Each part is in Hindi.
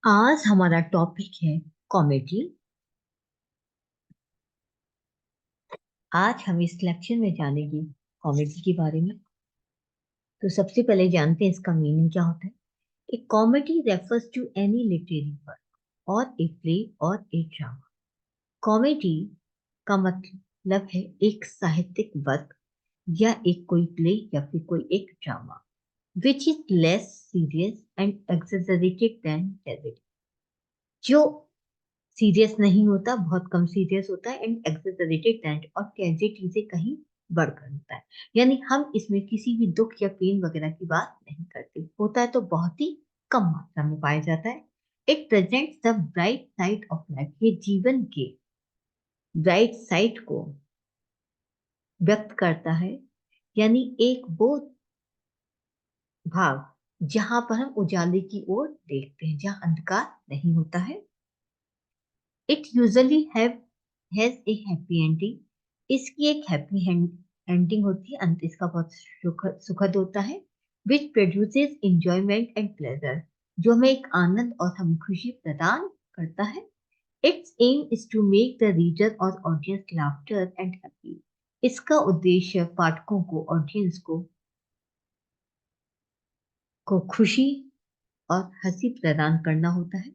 आज हमारा टॉपिक है कॉमेडी। आज हम इस लेक्चर में जानेंगे कॉमेडी के बारे में। तो सबसे पहले जानते हैं इसका मीनिंग क्या होता है। A comedy refers to any literary work और ए प्ले और ए ड्रामा। कॉमेडी का मतलब है एक साहित्यिक वर्क या एक कोई प्ले या फिर कोई एक drama which is less serious and exaggerated than tragedy, जो सीरियस नहीं होता, बहुत कम सीरियस होता है, एंड एक्सेजरेटेड दैट और ट्रेजेडी से कहीं बढ़कर होता है। यानी हम इसमें किसी भी दुख या पेन वगैरह की बात नहीं करते, होता है तो बहुत ही कम मात्रा में पाया जाता है। It presents the bright side of life, ये जीवन के ब्राइट साइड को व्यक्त करता है। यानी एक वो भाग जहां पर हम उजाले की ओर देखते हैं, जहां अंधकार नहीं होता है। It usually has a happy ending, इसकी एक हैप्पी एंडिंग होती है, अंत इसका बहुत सुखद होता है। Which produces enjoyment and pleasure, जो हमें एक आनंद और हमें खुशी प्रदान करता है। Its aim is to make the reader और ऑडियंस लाफ्टर एंड हैप्पी, इसका उद्देश्य पाठकों को, ऑडियंस को खुशी और हंसी प्रदान करना होता है।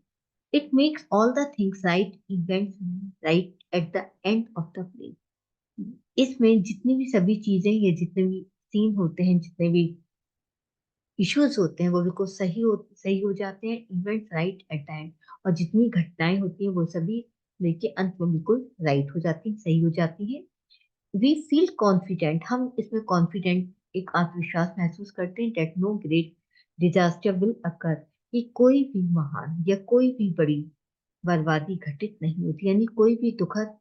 It makes all the things right, events right at the end of the play. इसमें जितनी भी सभी चीजें या जितने भी सीन होते हैं, जितने भी इश्यूज होते हैं, वो बिल्कुल सही हो जाते हैं, event right at the end. और जितनी घटनाएं होती हैं वो सभी लेके अंत में बिल्कुल राइट हो जाती हैं, सही हो जाती हैं। वी फील कॉन्फिडेंट, हम इसमें कॉन्फिडेंट, एक आत्मविश्वास महसूस करते हैं। That no great disaster will occur, कि कोई भी महान या कोई भी बड़ी बर्बादी घटित नहीं होती, यानी कोई भी दुखद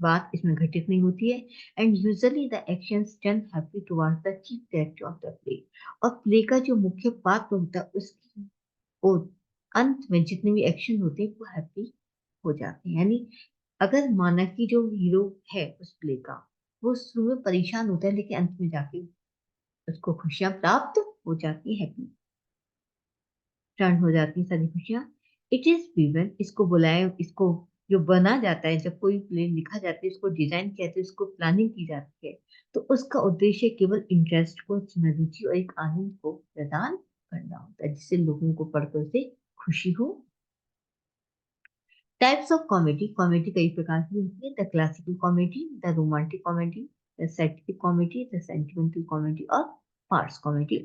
बात इसमें घटित नहीं होती है। And usually the actions turn happy towards the chief character of the play, और प्ले का जो मुख्य पात्र होता है उसकी ओर अंत में जितने भी एक्शन होते हैं वो हैप्पी हो जाते हैं। यानी अगर माना कि जो हीरो है उस प्ले का, वो शुरू में परेशान होता है लेकिन अंत में जाके उसको खुशियां प्राप्त हो जाती है, हैप्पी टर्न हो जाती है सारी खुशियां। इट इज वीवन, इसको बुलाए, इसको जो बना जाता है, जब कोई प्लेन लिखा जाता है, इसको डिजाइन किया जाता है, इसको प्लानिंग की जाती है, तो उसका उद्देश्य केवल इंटरेस्ट को, रुचि और एक आनंद को प्रदान करना होता है, जिससे लोगों को पढ़कर से खुशी हो। टाइप्स ऑफ कॉमेडी, कॉमेडी कई प्रकार की होती है। The classical comedy, the romantic comedy, the satiric comedy, the sentimental comedy और फार्स कॉमेडी।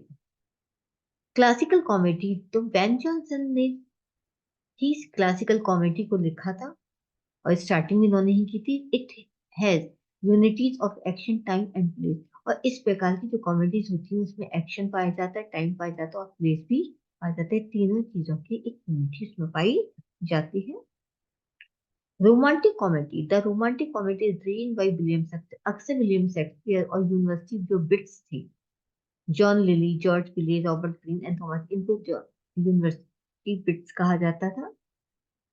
क्लासिकल कॉमेडी तो बेन जॉनसन ने ही क्लासिकल कॉमेडी को लिखा था, और स्टार्टिंग में इन्होंने ही की थी। It has unities of action, time and place, और इस प्रकार की जो कॉमेडीज होती है उसमें एक्शन पाया जाता है, टाइम पाया जाता है और प्लेस भी पाया जाता है। तीनों चीजों की एक यूनिटी उसमें पाई जाती है। Romantic comedy, the romantic comedy is written by William Shakespeare, अक्सर विलियम शेक्सपियर और यूनिवर्सिटी जो बिट्स थी, John Lyly, George Peele, Robert Greene and Thomas, इनको यूनिवर्सिटी बिट्स कहा जाता था।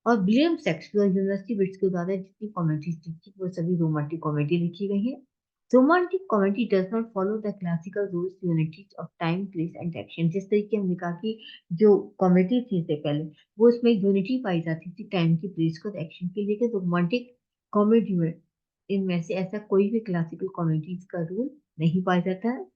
और विलियम शेक्सपियर यूनिवर्सिटी बिट्स के द्वारा जितनी कॉमेडीज लिखी वो सभी रोमांटिक कॉमेडी लिखी गई है। Romantic comedy does not follow the classical rules, unities of time, place and action. जिस तरीके हमने कहा कि जो कॉमेडी थी से पहले, वो उसमें यूनिटी पाई जाती थी टाइम की, प्लेस को, एक्शन की, लेकिन रोमांटिक कॉमेडी में इनमें से ऐसा कोई भी क्लासिकल कॉमेडीज का रूल नहीं पाया जाता है।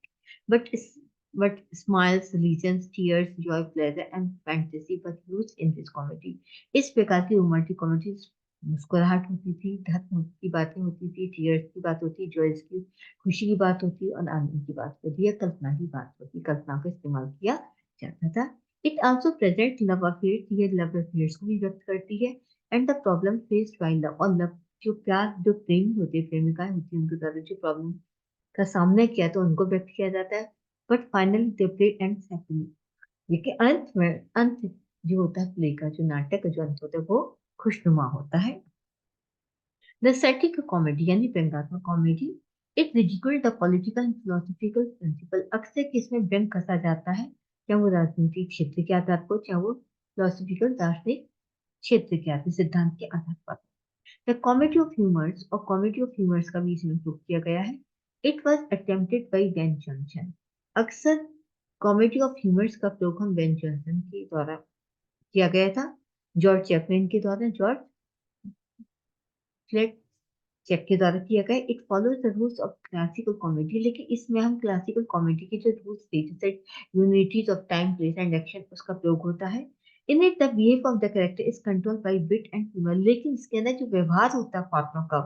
but s- but smiles, religions, tears, joy, pleasure and fantasy were used in this comedy. इस प्रकार की रोमांटिक कॉमेडी मुस्कुराहट होती थी, धर्म की बातें होती थी, टीयर्स की बात होती, जॉयस की, खुशी की बात होती और आनंद की बात होती है, कल्पना की बात होती, कल्पना का इस्तेमाल किया जाता था। It also present love affairs, ये लव अफेयर्स को भी व्यक्त करती है। And the problem faced by love, और लव जो प्यार, जो प्रेमी होते हैं, प्रेमिकाएं होती हैं, उनके द्वारा जो प्रॉब्लम का सामना किया तो उनको व्यक्त किया जाता है। But finally the play ends happily, लेकिन अंत जो होता है प्ले का, जो नाटक का जो अंत होता है वो खुशनुमा होता है। द सैटिक कॉमेडी यानी व्यंग्यात्मक comedy, it ridicule the political and philosophical principle, अक्सर किसमें व्यंग कसा जाता है, चाहे वो राजनीतिक क्षेत्र के आधार पर, चाहे वो फिलोसफिकल दार्शनिक क्षेत्र के आधार, सिद्धांत के आधार पर। द कॉमेडी ऑफ ह्यूमर्स, और कॉमेडी ऑफ ह्यूमर्स का भी इसमें प्रयोग किया गया है। It was attempted by Ben Jonson, अक्सर कॉमेडी ऑफ ह्यूमर्स का प्रयोग हम बेन जॉनसन के द्वारा किया गया था जॉर्ज चैपमैन के द्वारा, जॉर्ज फ्लेट चेक के द्वारा किया गया। It follows the rules of classical comedy, लेकिन इसमें हम क्लासिकल कॉमेडी के जो रूल्स थे, जैसे unities of time, place and action, उसका प्रयोग होता है। In it the behave of the character is control by wit and humour, लेकिन इसके अंदर जो व्यवहार होता है पात्रों का,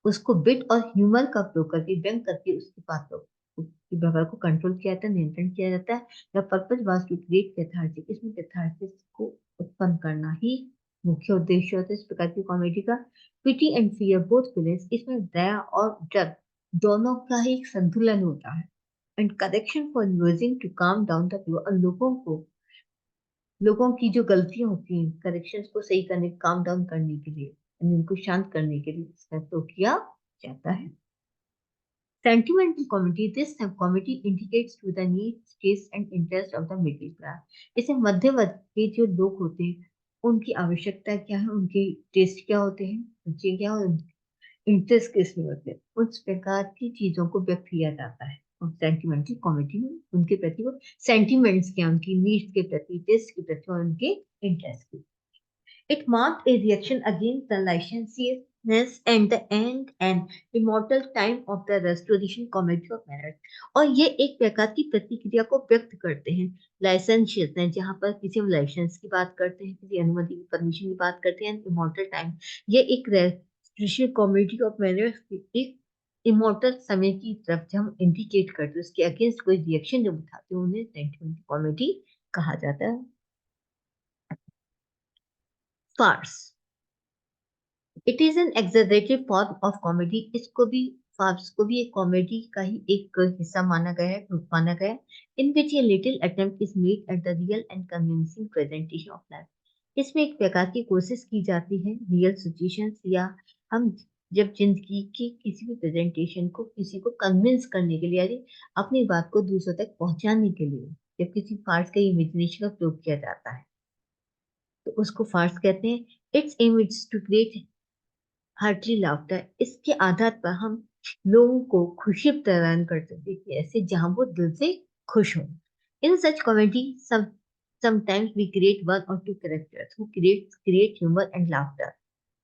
उसको विट और ह्यूमर का प्रयोग करके, व्यंग करके उसकी बातों उसकी व्यवहार को कंट्रोल किया जाता है, नियंत्रण किया जाता है। The purpose was to create catharsis, इसमें कैथार्सिस को उत्पन्न करना ही मुख्य उद्देश्य होता है इस प्रकार की कॉमेडी का। Pity and fear both feelings, इसमें दया और डर दोनों का ही एक संतुलन होता है। And correction for using to calm down the flow, और लोगों की जो गलतियां होती हैं, करेक्शंस को सही करने, काम डाउन करने के लिए, यानी उनको शांत करने के लिए इसका प्रयोग किया जाता है। Sentimental comedy, this comedy indicates to the needs, taste and interest of the middle class. इसे मध्य वर्ग के जो लोग होते हैं, उनकी आवश्यकता क्या है, उनके टेस्ट क्या होते हैं, रुचि क्या और इंटरेस्ट किस में होते हैं, उस प्रकार की चीजों को व्यक्त किया जाता है। और सेंटिमेंटल कॉमेडी में उनके प्रति वो सेंटिमेंट्स क्या, उनकी नीड्स के प्रति, टेस्ट के प्रति और उनके इंटरेस्ट के। It marked a reaction against the licentiousness and the end and immortal time of the restoration comedy of merit. और ये एक प्रकार की प्रतिक्रिया को व्यक्त करते हैं लाइसेंशियसनेस, जहाँ पर किसी हम लाइसेंस की बात करते हैं, किसी अनुमति की, परमिशन की बात करते हैं, इमोर्टल टाइम, ये एक रेस्टोरेशन कॉमेडी ऑफ मेरिट, एक इमोर्टल समय की तरफ जब हम इंडिकेट करते हैं, उसके अगेंस्ट कोई रिएक्शन जब उठाते हैं, उन्हें सेंटिमेंटल कॉमेडी कहा जाता है। Farce, it is an exaggerated form of comedy, इसको भी, फार्स को भी एक कॉमेडी का ही एक हिस्सा माना गया है, ग्रुप माना गया है। In which a little attempt is made at the real and convincing presentation of life, इसमें एक प्रकार की कोशिश की जाती है रियल सिचुएशंस, या हम जब जिंदगी की किसी भी प्रेजेंटेशन को किसी को कन्विंस करने के लिए, यानी अपनी बात को दूसरों तक पहुंचाने के लिए, जब किसी फार्स का इमेजिनेशन का प्रयोग किया जाता है, तो उसको फार्स कहते हैं। Its aim is to create heartly laughter, इसके आधार पर हम लोगों को खुशी प्रदान कर सकते हैं कि ऐसे जहां वो दिल से खुश हो। इन सच comedy sometimes we create one or two characters who create humor and laughter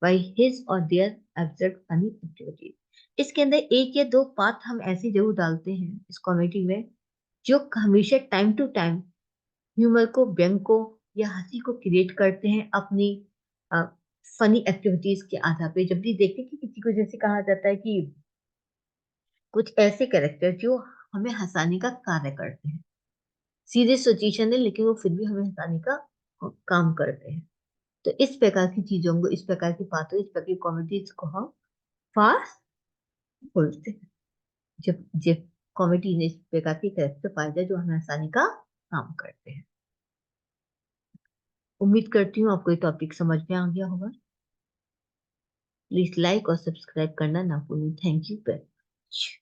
by his or their absurd funny activities. इसके अंदर एक या दो पात्र हम ऐसे जरूर डालते हैं इस कॉमेडी में, जो हमेशा टाइम टू टाइम ह्यूमर को, व्यंग को या हंसी को क्रिएट करते हैं अपनी फनी एक्टिविटीज के आधार पे। जब भी देखते हैं कि किसी को, जैसे कहा जाता है कि कुछ ऐसे कैरेक्टर जो हमें हंसाने का कार्य करते हैं, सीरियस सिचुएशन है लेकिन वो फिर भी हमें हंसाने का काम करते हैं, तो इस प्रकार की चीजों को, इस प्रकार की बातों, इस प्रकार की कॉमेडीज को हम फास्ट बोलते हैं। जब जब कॉमेडी ने इस प्रकार के कैरेक्टर पाए जाए जो हमें हंसाने का काम करते हैं। उम्मीद करती हूँ आपको ये टॉपिक समझ में आ गया होगा। प्लीज लाइक और सब्सक्राइब करना ना भूलें। Thank you very much.